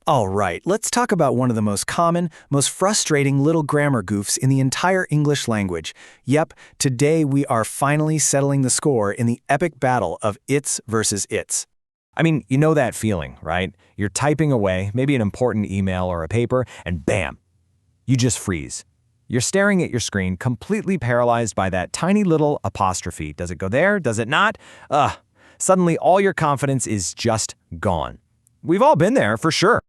All right, let's talk about one of the most common, most frustrating little grammar goofs in the entire English language. Yep, today we are finally settling the score in the epic battle of its versus its. I mean, you know that feeling, right? You're typing away, maybe an important email or a paper, and bam, you just freeze. You're staring at your screen, completely paralyzed by that tiny little apostrophe. Does it go there? Does it not? Suddenly all your confidence is just gone. We've all been there, for sure.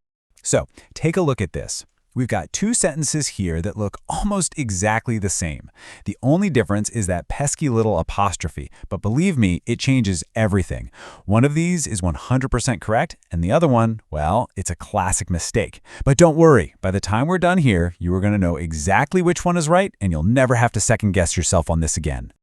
So, take a look at this. We've got two sentences here that look almost exactly the same. The only difference is that pesky little apostrophe, but believe me, it changes everything. One of these is 100% correct, and the other one, well, it's a classic mistake. But don't worry, by the time we're done here, you are going to know exactly which one is right, and you'll never have to second-guess yourself on this again.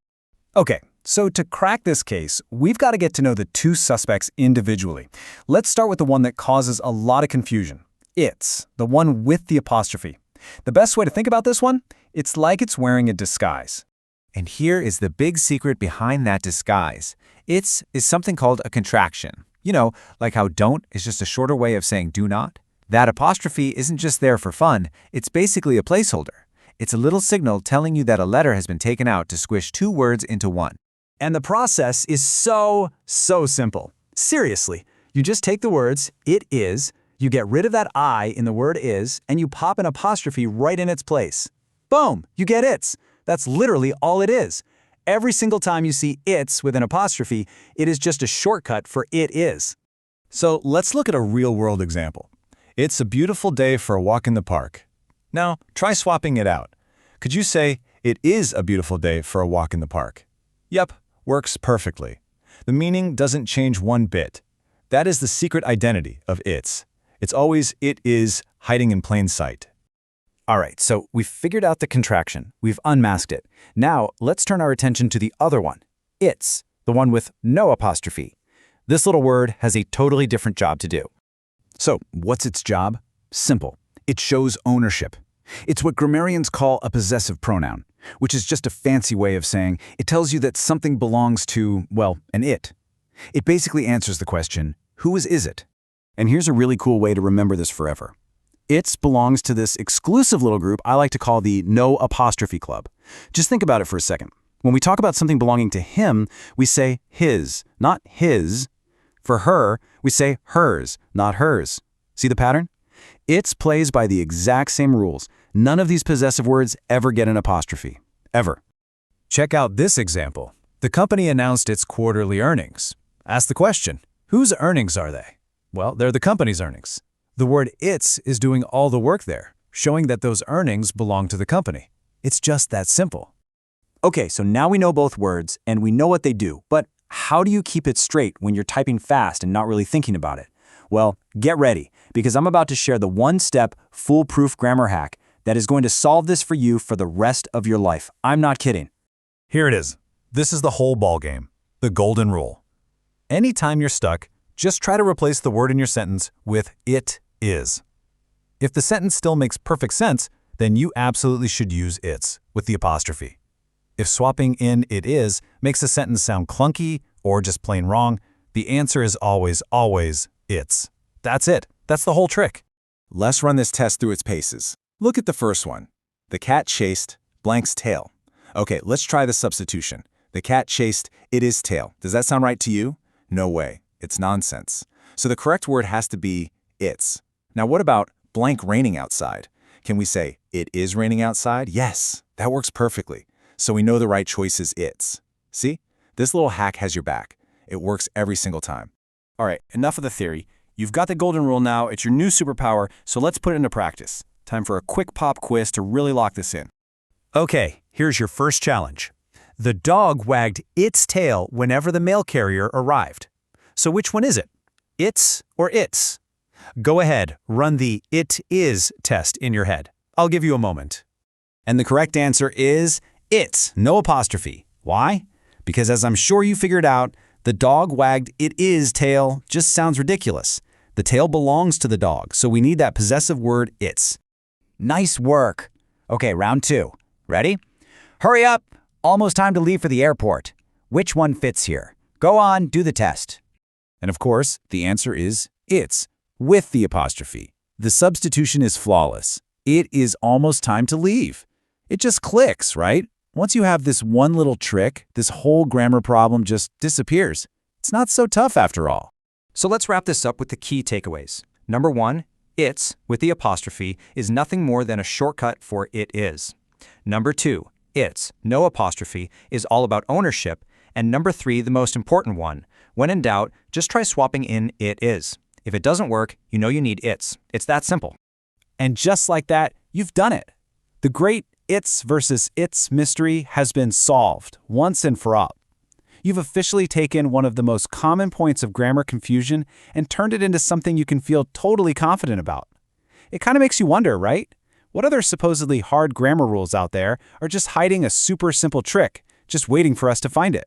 Okay, so to crack this case, we've got to get to know the two suspects individually. Let's start with the one that causes a lot of confusion. It's, the one with the apostrophe. The best way to think about this one? It's like it's wearing a disguise. And here is the big secret behind that disguise. It's is something called a contraction. You know, like how don't is just a shorter way of saying do not. That apostrophe isn't just there for fun, it's basically a placeholder. It's a little signal telling you that a letter has been taken out to squish two words into one. And the process is so simple. Seriously, you just take the words, it is, you get rid of that I in the word is, and you pop an apostrophe right in its place. Boom, you get its. That's literally all it is. Every single time you see its with an apostrophe, it is just a shortcut for it is. So let's look at a real-world example. It's a beautiful day for a walk in the park. Now, try swapping it out. Could you say, it is a beautiful day for a walk in the park? Yep, works perfectly. The meaning doesn't change one bit. That is the secret identity of its. It's always it is hiding in plain sight. All right, so we've figured out the contraction. We've unmasked it. Now, let's turn our attention to the other one. It's, the one with no apostrophe. This little word has a totally different job to do. So, what's its job? Simple. It shows ownership. It's what grammarians call a possessive pronoun, which is just a fancy way of saying it tells you that something belongs to, well, an it. It basically answers the question, whose is it? And here's a really cool way to remember this forever. Its belongs to this exclusive little group I like to call the no apostrophe club. Just think about it for a second. When we talk about something belonging to him, we say his, not his. For her, we say hers, not hers. See the pattern? Its plays by the exact same rules. None of these possessive words ever get an apostrophe. Ever. Check out this example. The company announced its quarterly earnings. Ask the question, whose earnings are they? Well, they're the company's earnings. The word its is doing all the work there, showing that those earnings belong to the company. It's just that simple. Okay, so now we know both words and we know what they do, but how do you keep it straight when you're typing fast and not really thinking about it? Well, get ready, because I'm about to share the one-step, foolproof grammar hack that is going to solve this for you for the rest of your life. I'm not kidding. Here it is. This is the whole ballgame, the golden rule. Anytime you're stuck, just try to replace the word in your sentence with it is. If the sentence still makes perfect sense, then you absolutely should use its with the apostrophe. If swapping in it is makes a sentence sound clunky or just plain wrong, the answer is always its. That's it. That's the whole trick. Let's run this test through its paces. Look at the first one. The cat chased blank's tail. Okay, let's try the substitution. The cat chased it is tail. Does that sound right to you? No way. It's nonsense. So the correct word has to be its. Now what about blank raining outside? Can we say it is raining outside? Yes, that works perfectly. So we know the right choice is its. See? This little hack has your back. It works every single time. All right, enough of the theory. You've got the golden rule now. It's your new superpower, so let's put it into practice. Time for a quick pop quiz to really lock this in. Okay, here's your first challenge. The dog wagged its tail whenever the mail carrier arrived. So which one is it? Its or its? Go ahead, run the it is test in your head. I'll give you a moment. And the correct answer is its, no apostrophe. Why? Because as I'm sure you figured out, the dog wagged it is tail just sounds ridiculous. The tail belongs to the dog, so we need that possessive word its. Nice work. Okay, round two. Ready? Hurry up! Almost time to leave for the airport. Which one fits here? Go on, do the test. And of course, the answer is its, with the apostrophe. The substitution is flawless. It is almost time to leave. It just clicks, right? Once you have this one little trick, this whole grammar problem just disappears. It's not so tough after all. So let's wrap this up with the key takeaways. Number 1, it's, with the apostrophe, is nothing more than a shortcut for it is. Number 2, it's, no apostrophe, is all about ownership. And number 3, the most important one, when in doubt, just try swapping in it is. If it doesn't work, you know you need it's. It's that simple. And just like that, you've done it. The great it's versus its mystery has been solved once and for all. You've officially taken one of the most common points of grammar confusion and turned it into something you can feel totally confident about. It kind of makes you wonder, right? What other supposedly hard grammar rules out there are just hiding a super simple trick, just waiting for us to find it?